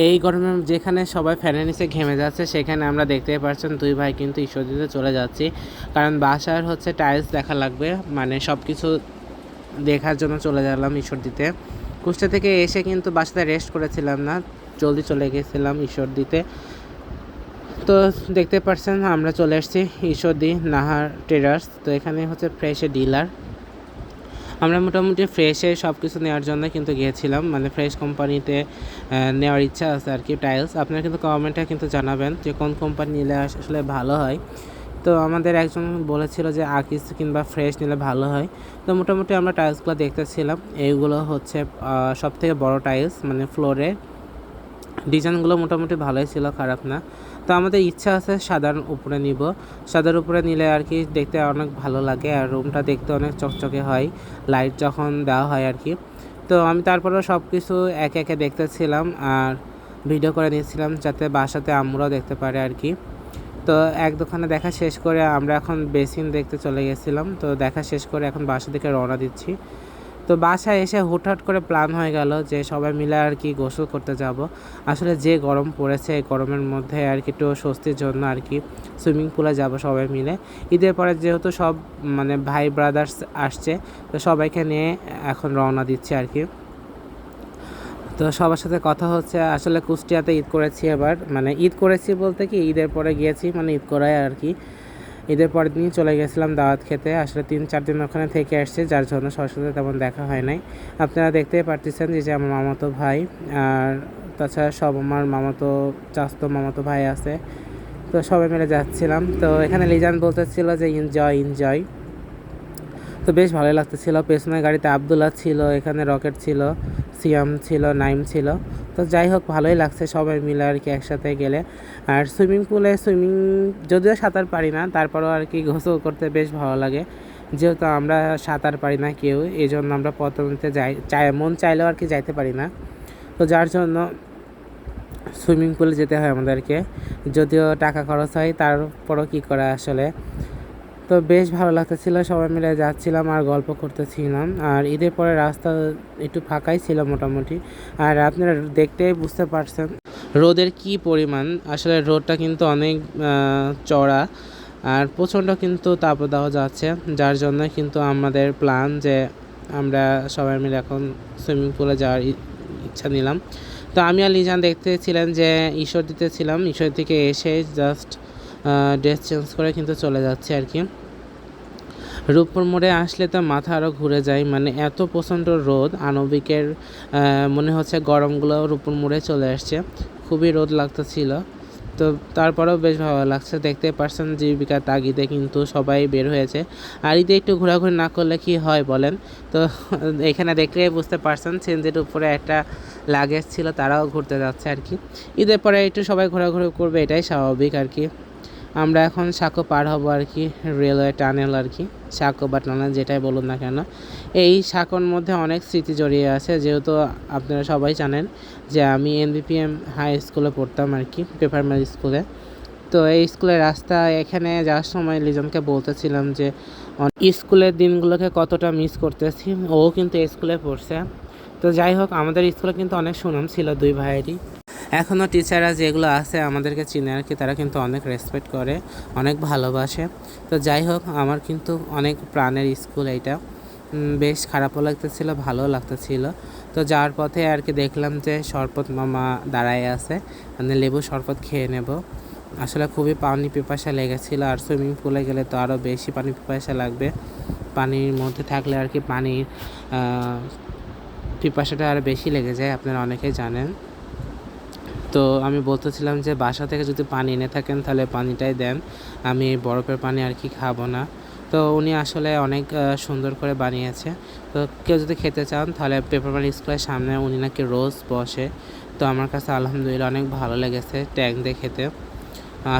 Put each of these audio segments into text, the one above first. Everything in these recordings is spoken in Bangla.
এই গরমে যেখানে সবাই ফ্যানের নিচে ঘেমে যাচ্ছে সেখানে আমরা দেখতেই পাচ্ছেন দুই ভাই কিন্তু ঈশ্বরদীতে চলে যাচ্ছি, কারণ বাসার হচ্ছে টাইলস দেখা লাগবে, মানে সব কিছু দেখার জন্য চলে গেলাম ঈশ্বরদীতে। কুষ্টিয়া থেকে এসে কিন্তু বাসাতে রেস্ট করেছিলাম না, জলদি চলে গেছিলাম ঈশ্বরদীতে। তো দেখতে পাচ্ছেন আমরা চলে এসেছি ঈশ্বরদী নাহার ট্রেডার্স। তো এখানে হচ্ছে ফ্রেশের ডিলার। আমরা মোটামুটি ফ্রেশে সব কিছু নেওয়ার জন্য কিন্তু গিয়েছিলাম, মানে ফ্রেশ কোম্পানিতে নেওয়ার ইচ্ছা আছে আর কি টাইলস। আপনারা কিন্তু কমেন্টে কিন্তু জানাবেন যে কোন কোম্পানি নিলে আসলে ভালো হয়। তো আমাদের একজন বলেছিল যে আকিস কিংবা ফ্রেশ নিলে ভালো হয়। তো মোটামুটি আমরা টাইলসগুলো দেখতেছিলাম। এইগুলো হচ্ছে সবথেকে বড় টাইলস, মানে ফ্লোরে ডিজাইনগুলো মোটামুটি ভালোই ছিল, খারাপ না। তো আমাদের ইচ্ছা আছে সাদার উপরে নিব। সাদার উপরে নিলে আর কি দেখতে অনেক ভালো লাগে, আর রুমটা দেখতে অনেক চকচকে হয় লাইট যখন দেওয়া হয় আর কি। তো আমি তারপরেও সব কিছু একে একে দেখতেছিলাম আর ভিডিও করে নিয়েছিলাম, যাতে বাসাতে আম্মুরাও দেখতে পারে আর কি। তো এক দোকানে দেখা শেষ করে আমরা এখন বেসিন দেখতে চলে গেছিলাম। তো দেখা শেষ করে এখন বাসা থেকে রওনা দিচ্ছি। তো বাসায় এসে হুটহাট করে প্ল্যান হয়ে গেল যে সবাই মিলে আর কি গোসল করতে যাব। আসলে যে গরম পড়েছে, এই গরমের মধ্যে আর কি একটু স্বস্তির জন্য আর কি সুইমিং পুলে যাব সবাই মিলে। ঈদের পরে যেহেতু সব মানে ভাই ব্রাদার্স আসছে, তো সবাইকে নিয়ে এখন রওনা দিচ্ছে আর কি। তো সবার সাথে কথা হচ্ছে। আসলে কুষ্টিয়াতে ঈদ করেছি এবার, মানে ঈদ করেছি বলতে কি ঈদের পরে গিয়েছি, মানে ঈদ করাই আর কি। ঈদের পরের দিনই চলে গেছিলাম দাওয়াত খেতে। আসলে 3-4 দিন ওখানে থেকে আসছে, যার জন্য সবার সাথে তেমন দেখা হয় নাই। আপনারা দেখতেই পারতেছেন যে আমার মামাতো ভাই, আর তাছাড়া সব আমার মামাতো চাচাতো মামাতো ভাই আছে। তো সবাই মিলে যাচ্ছিলাম। তো এখানে লিজান বলতেছিল যে এনজয় এনজয়। তো বেশ ভালোই লাগতেছিল। পেছনের গাড়িতে আবদুল্লাহ ছিল, এখানে রকেট ছিল, সিয়াম ছিল, নাইম ছিল। তো যাই হোক ভালোই লাগছে সবাই মিলে আর কি একসাথে গেলে। আর সুইমিং পুলে যদিও সাঁতার পারি না, তারপরেও আর কি গোসল করতে বেশ ভালো লাগে। যেহেতু আমরা সাঁতার পারি না কেউ, এই জন্য আমরা প্রথমে মন চাইলেও আর কি যাইতে পারি না। তো যার জন্য সুইমিং পুলে যেতে হয় আমাদেরকে, যদিও টাকা খরচ হয়, তারপরও কী করা আসলে। তো বেশ ভালো লাগতেছিল, সবাই মিলে যাচ্ছিলাম আর গল্প করতেছিলাম। আর ঈদের পরে রাস্তা একটু ফাঁকাই ছিল মোটামুটি। আর আপনারা দেখতেই বুঝতে পারছেন রোদের কি পরিমাণ। আসলে রোদটা কিন্তু অনেক চড়া, আর প্রচণ্ড কিন্তু তাপদাহ যাচ্ছে, যার জন্য কিন্তু আমাদের প্ল্যান যে আমরা সবাই মিলে এখন সুইমিং পুলে যাওয়ার ইচ্ছা নিলাম। তো আমি আর লিজান দেখতেছিলেন যে ঈশ্বরদীতে ছিলাম, ঈশ্বর থেকে এসে জাস্ট ড্রেস চেঞ্জ করে কিন্তু চলে যাচ্ছে আর কি। রূপপুর মোড়ে আসলে তো মাথা আরও ঘুরে যায়, মানে এত প্রচণ্ড রোদ, আণবিকের মনে হচ্ছে গরমগুলো রূপপুর মোড়ে চলে আসছে, খুবই রোদ লাগতেছিল। তো তারপরেও বেশ ভালো লাগছে। দেখতে পারছেন জীবিকার তাগিদে কিন্তু সবাই বের হয়েছে। আর ঈদে একটু ঘোরাঘুরি না করলে কি হয় বলেন। তো এখানে দেখলেই বুঝতে পারছেন চেঞ্জের উপরে একটা লাগেজ ছিল, তারাও ঘুরতে যাচ্ছে আর কি। ঈদের পরে একটু সবাই ঘোরাঘুরি করবে, এটাই স্বাভাবিক আর কি। আমরা এখন সাঁকো পার হব আর কি, রেলওয়ে টানেল আর কি, সাঁকো বা টানেল যেটাই বলুন না কেন। এই সাঁকোর মধ্যে অনেক স্মৃতি জড়িয়ে আছে, যেহেতু আপনারা সবাই জানেন যে আমি NBPM হাই স্কুলে পড়তাম আর কি, পেপারমারি স্কুলে। তো এই স্কুলের রাস্তা এখানে যাওয়ার সময় লিজনকে বলতেছিলাম যে স্কুলের দিনগুলোকে কতটা মিস করতেছি। ও কিন্তু স্কুলে পড়ছে। তো যাই হোক আমাদের স্কুলে কিন্তু অনেক সুনাম ছিল দুই ভাইয়েরই। এখনও টিচাররা যেগুলো আছে আমাদেরকে চিনে আর কি, তারা কিন্তু অনেক রেসপেক্ট করে, অনেক ভালোবাসে। তো যাই হোক আমার কিন্তু অনেক প্রাণের স্কুল এইটা। বেশ খারাপও লাগতেছিল, ভালোও লাগতেছিল। তো যাওয়ার পথে আর কি দেখলাম যে শরবত মামা দাঁড়ায় আছে, মানে লেবু শরবত খেয়ে নেব। আসলে খুবই পানি পিপাসা লেগেছিলো, আর সুইমিং পুলে গেলে তো আরও বেশি পানি পিপাসা লাগবে। পানির মধ্যে থাকলে আর কি পানির পিপাসাটা আরও বেশি লেগে যায়, আপনারা অনেকেই জানেন। তো আমি বলতেছিলাম যে বাসা থেকে যদি পানি এনে থাকেন তাহলে পানিটাই দেন, আমি বরফের পানি আর কি খাবো না। তো উনি আসলে অনেক সুন্দর করে বানিয়েছে। তো কেউ যদি খেতে চান তাহলে পেপারমারি স্কুলের সামনে উনি নাকি রোজ বসে। তো আমার কাছে আলহামদুলিল্লাহ অনেক ভালো লেগেছে ট্যাং দিয়ে খেতে।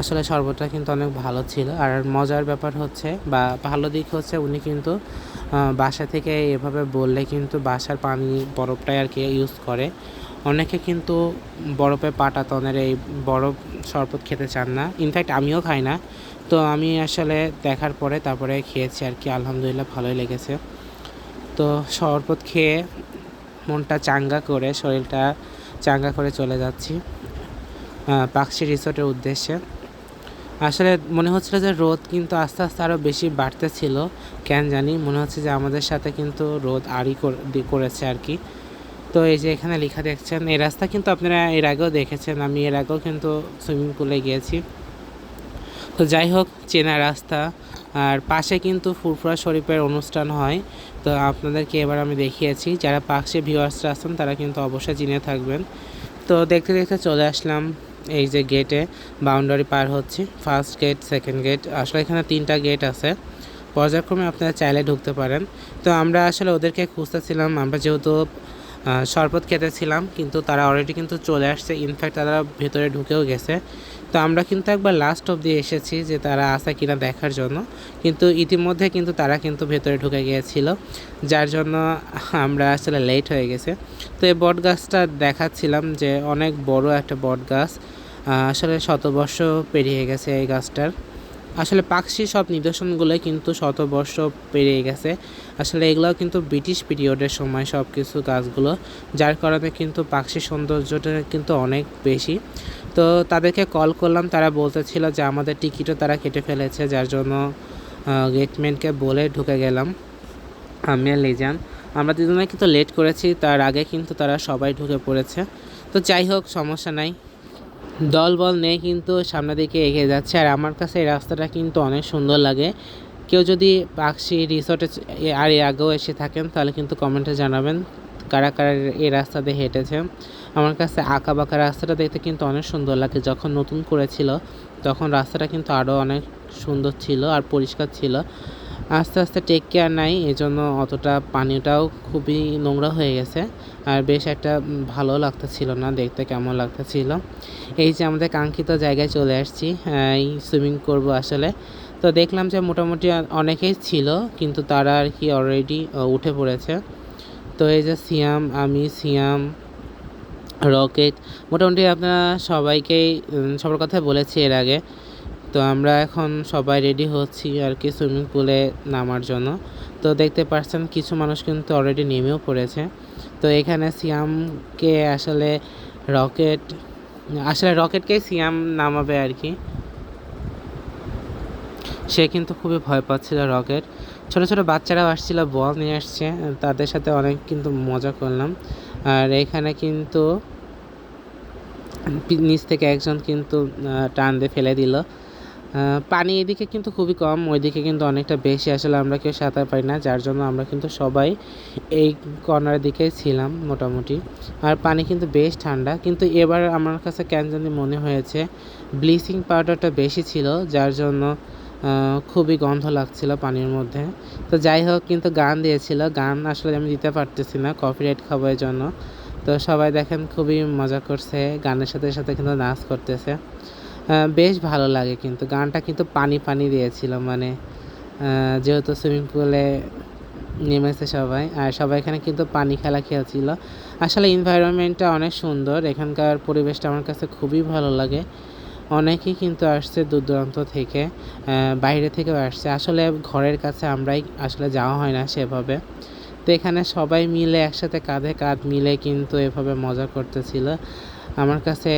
আসলে শরবতটা কিন্তু অনেক ভালো ছিল। আর মজার ব্যাপার হচ্ছে বা ভালো দিক হচ্ছে উনি কিন্তু বাসা থেকে এভাবে বললে কিন্তু বাসার পানি বরফটাই আর কি ইউজ করে। অনেকে কিন্তু বরফে পাটাতনের এই বরফ শরবত খেতে চান না, ইনফ্যাক্ট আমিও খাই না। তো আমি আসলে দেখার পরে তারপরে খেয়েছি আর কি, আলহামদুলিল্লাহ ভালোই লেগেছে। তো শরবত খেয়ে মনটা চাঙ্গা করে শরীরটা চাঙ্গা করে চলে যাচ্ছি পাকশি রিসোর্টের উদ্দেশ্যে। আসলে মনে হচ্ছিল যে রোদ কিন্তু আস্তে আস্তে আরও বেশি বাড়তেছিল, কেন জানি মনে হচ্ছে যে আমাদের সাথে কিন্তু রোদ আরই করেছে আর কি। তো এই যে এখানে লেখা দেখছেন, এই রাস্তা কিন্তু আপনারা এর আগেও দেখেছেন, আমি এর আগেও কিন্তু সুইমিং পুলে গিয়েছি। তো যাই হোক, চেনা রাস্তা। আর পাশে কিন্তু ফুরফুরা শরীফের অনুষ্ঠান হয়, তো আপনাদেরকে এবার আমি দেখিয়েছি। যারা পাশে ভিউয়ার্সরা আছেন তারা কিন্তু অবশ্যই চিনে থাকবেন। তো দেখতে দেখতে চলে আসলাম এই যে গেটে, বাউন্ডারি পার হচ্ছে, ফার্স্ট গেট, সেকেন্ড গেট। আসলে এখানে 3টা গেট আছে, পর্যায়ক্রমে আপনারা চাইলে ঢুকতে পারেন। তো আমরা আসলে ওদেরকে খুঁজতেছিলাম, আমরা যেহেতু শরবত খেতেছিলাম, কিন্তু তারা অলরেডি কিন্তু চলে আসছে, ইনফ্যাক্ট তারা ভেতরে ঢুকেও গেছে। তো আমরা কিন্তু একবার লাস্ট অবধি এসেছি যে তারা আসে কিনা দেখার জন্য, কিন্তু ইতিমধ্যে কিন্তু তারা কিন্তু ভেতরে ঢুকে গিয়েছিল, যার জন্য আমরা আসলে লেট হয়ে গেছে। তো এই বট গাছটা দেখাচ্ছিলাম যে অনেক বড় একটা বট গাছ, আসলে শতবর্ষ পেরিয়ে গেছে এই গাছটার। আসলে পাকশি সব নিদর্শনগুলোই কিন্তু শতবর্ষ পেরিয়ে গেছে। আসলে এগুলোও কিন্তু ব্রিটিশ পিরিয়ডের সময় সব কিছু গাছগুলো, যার কারণে কিন্তু পাকশির সৌন্দর্যটা কিন্তু অনেক বেশি। তো তাদেরকে কল করলাম, তারা বলতেছিল যে আমাদের টিকিটও তারা কেটে ফেলেছে, যার জন্য গেটম্যানকে বলে ঢুকে গেলাম আমি আর লিজান। আমরা দুজনে কিন্তু লেট করেছি, তার আগে কিন্তু তারা সবাই ঢুকে পড়েছে। তো যাই হোক, সমস্যা নাই, দলবল নেই কিন্তু সামনের দিকে এগিয়ে যাচ্ছে। আর আমার কাছে এই রাস্তাটা কিন্তু অনেক সুন্দর লাগে। কেউ যদি পাকশি রিসোর্টে আর এর আগেও এসে থাকেন তাহলে কিন্তু কমেন্টে জানাবেন কারা কারা এই রাস্তা দিয়ে হেঁটেছে। আমার কাছে আঁকা বাঁকা রাস্তাটা দেখতে কিন্তু অনেক সুন্দর লাগে। যখন নতুন করেছিল তখন রাস্তাটা কিন্তু আরও অনেক সুন্দর ছিল আর পরিষ্কার ছিল। আস্তে আস্তে টেক কেয়ার নাই, এজন্য অতটা পানিটাও খুবই নোংরা হয়ে গেছে, আর বেশ একটা ভালো লাগতেছিল না দেখতে, কেমন লাগতেছিল। এই যে আমাদের কাঙ্ক্ষিত জায়গায় চলে আসছি, এই সুইমিং করব আসলে। তো দেখলাম যে মোটামুটি অনেকেই ছিল, কিন্তু তারা আর কি অলরেডি উঠে পড়েছে। তো এই যে সিয়াম, রকেট, মোটামুটি আপনারা সবাইকেই সবার কথা বলেছি এর আগে। তো আমরা এখন সবাই রেডি হচ্ছি আর কি সুইমিং পুলে নামার জন্য। তো দেখতে পাচ্ছেন কিছু মানুষ কিন্তু অলরেডি নেমেও পড়েছে। তো এখানে সিয়ামকে রকেটকেই সিয়াম নামাবে আর কি। সে কিন্তু খুবই ভয় পাচ্ছিল রকেট। ছোট ছোট বাচ্চারাও আসছিল, বল নিয়ে আসছে, তাদের সাথে অনেক কিন্তু মজা করলাম। আর এখানে কিন্তু নিচ থেকে একজন কিন্তু টান দিয়ে ফেলে দিল। পানি এদিকে কিন্তু খুবই কম, ওইদিকে কিন্তু অনেকটা বেশি। আসলে আমরা কেউ সাঁতার পারি না, যার জন্য আমরা কিন্তু সবাই এই কর্নারের দিকেই ছিলাম মোটামুটি। আর পানি কিন্তু বেশ ঠান্ডা, কিন্তু এবার আমার কাছে কেন জানি মনে হয়েছে ব্লিচিং পাউডারটা বেশি ছিল, যার জন্য খুবই গন্ধ লাগছিল পানির মধ্যে। তো যাই হোক, কিন্তু গান দিয়েছিল, গান আসলে আমি দিতে পারতেছি না, কপিরাইট খাবার জন্য। তো সবাই দেখেন খুবই মজা করছে, গানের সাথে সাথে কিন্তু নাচ করতেছে, বেশ ভালো লাগে। কিন্তু গানটা কিন্তু পানি পানি দিয়েছিল, মানে যেহেতু সুইমিং পুলে নেমেছে সবাই, আর সবাই এখানে কিন্তু পানি খেলা খেলছিল। আসলে এনভায়রনমেন্টটা অনেক সুন্দর, এখানকার পরিবেশটা আমার কাছে খুবই ভালো লাগে। অনেকেই কিন্তু আসছে দূর দূরান্ত থেকে, বাইরে থেকেও আসছে। আসলে ঘরের কাছে আমরাই আসলে যাওয়া হয় না সেভাবে। তো এখানে সবাই মিলে একসাথে কাঁধে কাঁধ মিলে কিন্তু এভাবে মজা করতেছিল। আমার কাছে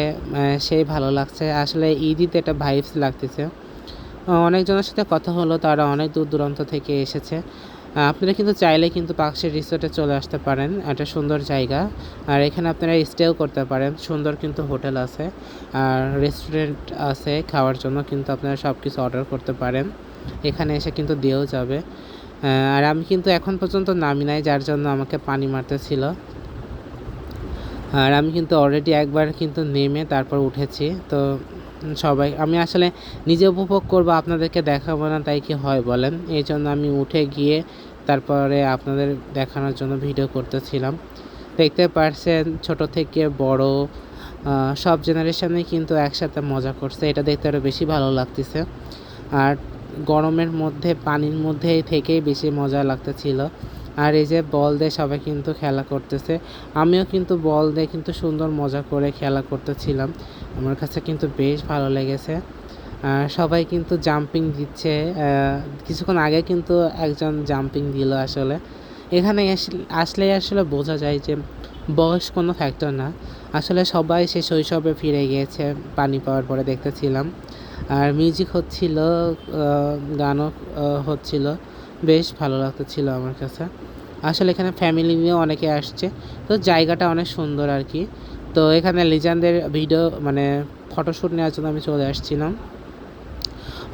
সেই ভালো লাগছে, আসলে ঈদিতে একটা ভাইবস লাগতেছে। অনেকজনের সাথে কথা হলো, তারা অনেক দূর দূরান্ত থেকে এসেছে। আপনারা কিন্তু চাইলে কিন্তু পাকশি রিসোর্টে চলে আসতে পারেন, একটা সুন্দর জায়গা। আর এখানে আপনারা স্টেও করতে পারেন, সুন্দর কিন্তু হোটেল আছে আর রেস্টুরেন্ট আছে খাওয়ার জন্য, কিন্তু আপনারা সব কিছু অর্ডার করতে পারেন, এখানে এসে কিন্তু দিয়েও যাবে। আর আমি কিন্তু এখন পর্যন্ত নামি নাই, যার জন্য আমাকে পানি মারতেছিল। আর আমি কিন্তু অলরেডি একবার কিন্তু নেমে তারপর উঠেছি। তো সবাই, আমি আসলে নিজে উপভোগ করবো, আপনাদেরকে দেখাবো না, তাই কি হয় বলেন? এই জন্য আমি উঠে গিয়ে তারপরে আপনাদের দেখানোর জন্য ভিডিও করতেছিলাম। দেখতে পারছেন ছোট থেকে বড় সব জেনারেশনেই কিন্তু একসাথে মজা করছে, এটা দেখতে আরও বেশি ভালো লাগতেছে। আর গরমের মধ্যে পানির মধ্যে থেকেই বেশি মজা লাগতেছিল। আর এই যে বল দিয়ে সবাই কিন্তু খেলা করতেছে, আমিও কিন্তু বল দিয়ে কিন্তু সুন্দর মজা করে খেলা করতেছিলাম, আমার কাছে কিন্তু বেশ ভালো লেগেছে। সবাই কিন্তু জাম্পিং দিচ্ছে, কিছুক্ষণ আগে কিন্তু একজন জাম্পিং দিল। আসলে এখানে আসলে বোঝা যায় যে বয়স কোনো ফ্যাক্টর না, আসলে সবাই সে শৈশবে ফিরে গিয়েছে পানি পাওয়ার পরে দেখতেছিলাম। আর মিউজিক হচ্ছিল, গানও হচ্ছিল, বেশ ভালো লাগতেছিল আমার কাছে। আসলে এখানে ফ্যামিলি নিয়েও অনেকে আসছে, তো জায়গাটা অনেক সুন্দর আর কি। তো এখানে লিজেন্ডের ভিডিও মানে ফটোশ্যুট নেওয়ার জন্য আমি চলে আসছিলাম।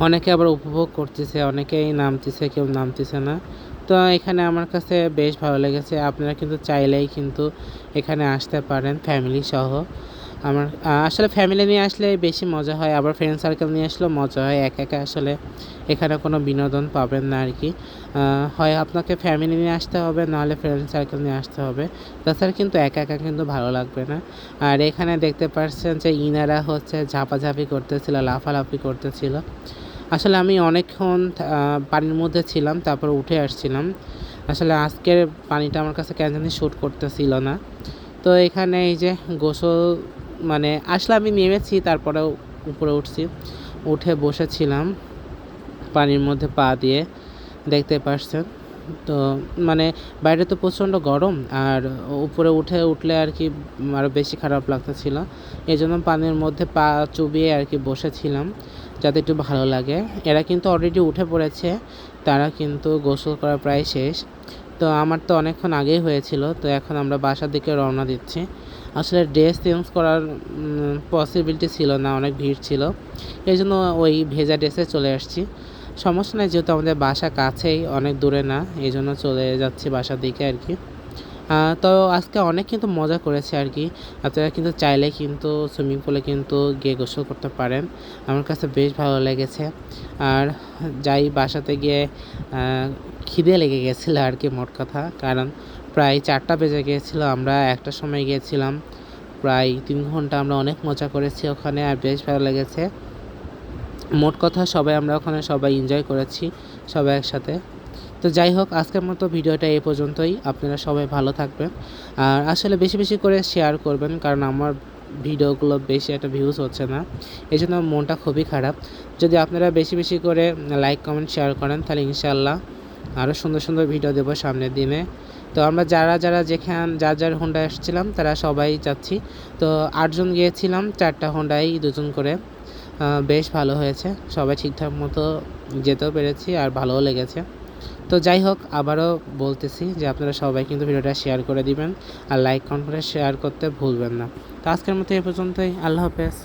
অনেকে আবার উপভোগ করতেছে, অনেকেই নামতেছে, কেউ নামতেছে না। তো এখানে আমার কাছে বেশ ভালো লেগেছে। আপনারা কিন্তু চাইলেই কিন্তু এখানে আসতে পারেন ফ্যামিলি সহ। আমার আসলে ফ্যামিলি নিয়ে আসলে বেশি মজা হয়, আবার ফ্রেন্ড সার্কেল নিয়ে আসলেও মজা হয়। একা একা আসলে এখানে কোনো বিনোদন পাবেন না আর কি। হয় আপনাকে ফ্যামিলি নিয়ে আসতে হবে, নাহলে ফ্রেন্ড সার্কেল নিয়ে আসতে হবে। তাছাড়া কিন্তু একা একা কিন্তু ভালো লাগবে না। আর এখানে দেখতে পাচ্ছেন যে ইনারা হচ্ছে ঝাপাঝাপি করতেছিল, লাফালাফি করতেছিল। আসলে আমি অনেকক্ষণ পানির মধ্যে ছিলাম, তারপর উঠে আসছিলাম। আসলে আজকের পানিটা আমার কাছে কেন জানি শ্যুট করতেছিল না। তো এখানে এই যে গোসল মানে আসলে আমি নেমেছি, তারপরেও উপরে উঠছি, উঠে বসেছিলাম পানির মধ্যে পা দিয়ে, দেখতে পাচ্ছেন। তো মানে বাইরে তো প্রচণ্ড গরম, আর উপরে উঠলে আর কি আরও বেশি খারাপ লাগতেছিল। এই জন্য পানির মধ্যে পা চুবিয়ে আর কি বসেছিলাম, যাতে একটু ভালো লাগে। এরা কিন্তু অলরেডি উঠে পড়েছে, তারা কিন্তু গোসল করা প্রায় শেষ। তো আমার তো অনেকক্ষণ আগেই হয়েছিল, তো এখন আমরা বাসার দিকে রওনা দিচ্ছি। আসলে ড্রেস চেঞ্জ করার পসিবিলিটি ছিল না, অনেক ভিড় ছিল, এই জন্য ওই ভেজা ড্রেসে চলে আসছি। সমস্যা নেই, যেহেতু আমাদের বাসা কাছেই, অনেক দূরে না, এই জন্য চলে যাচ্ছি বাসার দিকে আর কি। তো আজকে অনেক কিন্তু মজা করেছে আর কি। আপনারা কিন্তু চাইলে কিন্তু সুইমিং পুলে কিন্তু গিয়ে গোসল করতে পারেন। আমার কাছে বেশ ভালো লেগেছে। আর যাই বাসাতে গিয়ে খিদে লেগে গেছিলো আর কি, মোট কথা। কারণ প্রায় 4টা বেজে গিয়েছিলো, আমরা 1টার সময় গিয়েছিলাম। প্রায় 3 ঘন্টা আমরা অনেক মজা করেছি ওখানে, আর বেশ ভালো লেগেছে। মোট কথা আমরা ওখানে সবাই এনজয় করেছি, সবাই একসাথে। তো যাই হোক, আজকের মতো ভিডিওটা এই পর্যন্তই। আপনারা সবাই ভালো থাকবেন, আর আসলে বেশি বেশি করে শেয়ার করবেন, কারণ আমার ভিডিওগুলো বেশি একটা ভিউজ হচ্ছে না, এই জন্য মনটা খুবই খারাপ। যদি আপনারা বেশি বেশি করে লাইক কমেন্ট শেয়ার করেন, তাহলে ইনশাআল্লাহ আরও সুন্দর সুন্দর ভিডিও দেবো সামনের দিনে। তো আমরা যারা যার হোন্ডায় আসছিলাম, তারা সবাই যাচ্ছি। তো 8জন গিয়েছিলাম, 4টা হোন্ডায় 2জন করে। বেশ ভালো হয়েছে, সবাই ঠিকঠাক মতো যেতেও পেরেছি, আর ভালোও লেগেছে। তো যাই হোক, আবারও বলতেছি যে আপনারা সবাই কিন্তু ভিডিওটা শেয়ার করে দিবেন, আর লাইক কমেন্ট করে শেয়ার করতে ভুলবেন না। তো আজকের মতো এ পর্যন্তই, আল্লাহ হাফেজ।